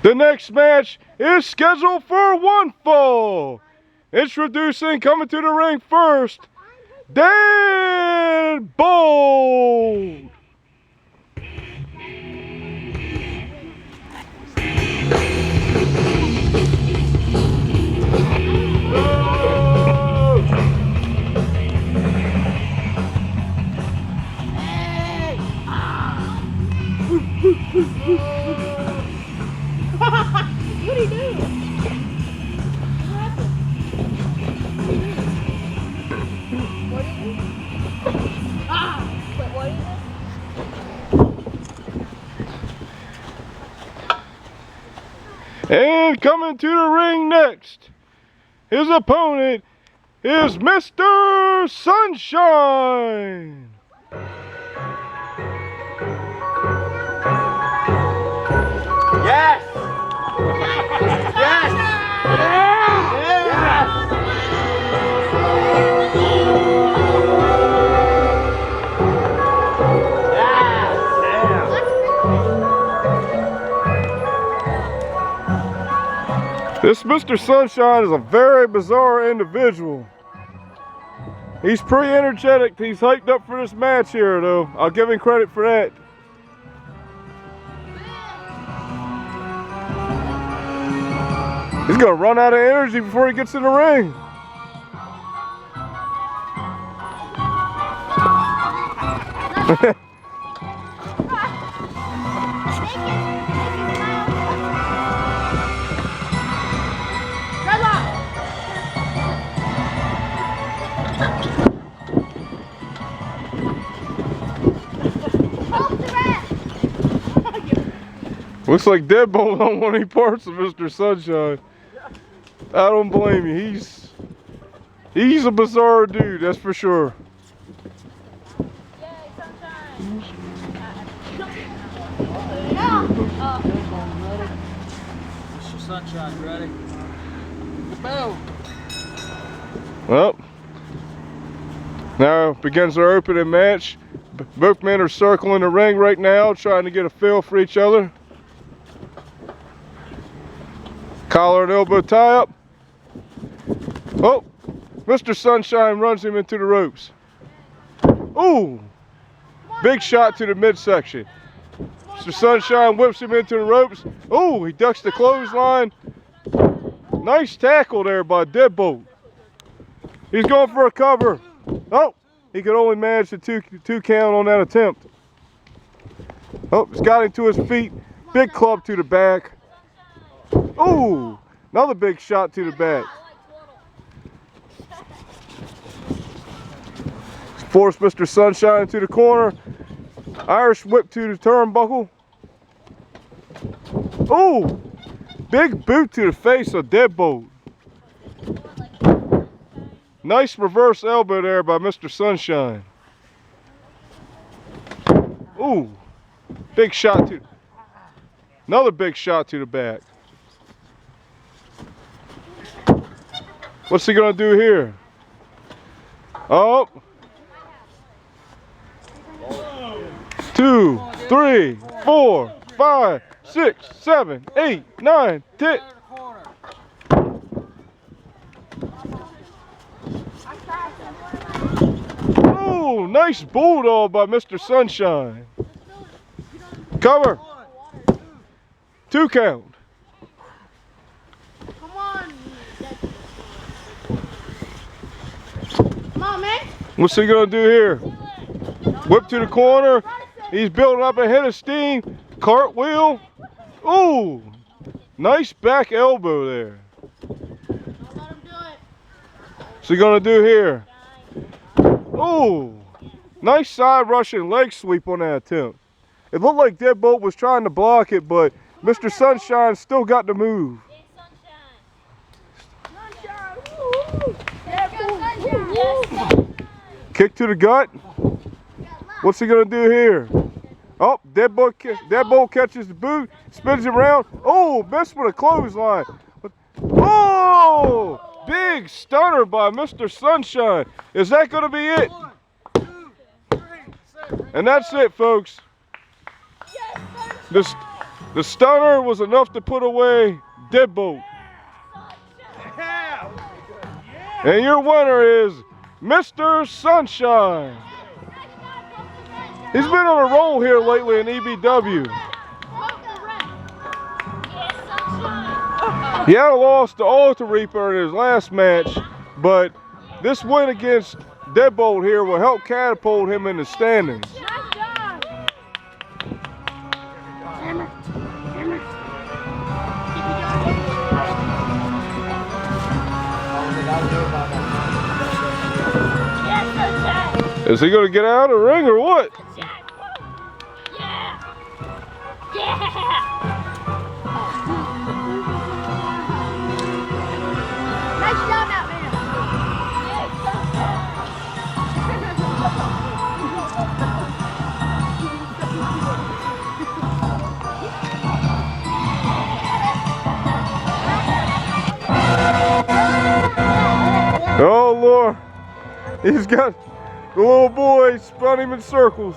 The next match is scheduled for one fall. Introducing, coming to the ring first, Deadbolt. What are you doing? What happened? What are you doing? Ah! Wait, what are you doing? And coming to the ring next, his opponent is Mr. Sunshine. Yes! Yes! This Mr. Sunshine is a very bizarre individual. He's pretty energetic. He's hyped up for this match here, though. I'll give him credit for that. He's gonna run out of energy before he gets in the ring. Looks like Deadbolt don't want any parts of Mr. Sunshine. I don't blame you. He's a bizarre dude, that's for sure. Yay, Sunshine! Mr. Sunshine, ready? Go! Well, now begins our opening match. Both men are circling the ring right now, trying to get a feel for each other. Collar and elbow tie up. Oh, Mr. Sunshine runs him into the ropes. Ooh, big shot to the midsection. Mr. Sunshine whips him into the ropes. Oh, he ducks the clothesline. Nice tackle there by Deadbolt. He's going for a cover. Oh, he could only manage the two count on that attempt. Oh, he's got him to his feet. Big club to the back. Oh, another big shot to the back. Force Mr. Sunshine into the corner. Irish whip to the turnbuckle. Oh, big boot to the face of Deadbolt. Nice reverse elbow there by Mr. Sunshine. Ooh, big shot to, another big shot to the back. What's he gonna do here? Oh. 2, 3, 4, 5, 6, 7, 8, 9, 10. Oh, nice bulldog by Mr. Sunshine. Cover. 2 count. Come on. Come on, man. What's he gonna do here? Whip to the corner. He's building up a head of steam. Cartwheel. Ooh, nice back elbow there. Don't let him do it. What's he gonna do here? Ooh, nice side rushing leg sweep on that attempt. It looked like Deadbolt was trying to block it, but Mr. Sunshine still got the move. Kick to the gut. What's he gonna do here? Oh, Deadbolt catches the boot, spins him around. Oh, missed with a clothesline. Oh, big stunner by Mr. Sunshine. Is that gonna be it? 1, 2, 3, And that's it, folks. Yes, The stunner was enough to put away Deadbolt. And your winner is Mr. Sunshine. He's been on a roll here lately in EBW. He had a loss to Altar Reaper in his last match, but this win against Deadbolt here will help catapult him in the standings. Is he going to get out of the ring or what? Yeah! Yeah! Nice job out there! Oh Lord, he's got the little boy spun him in circles.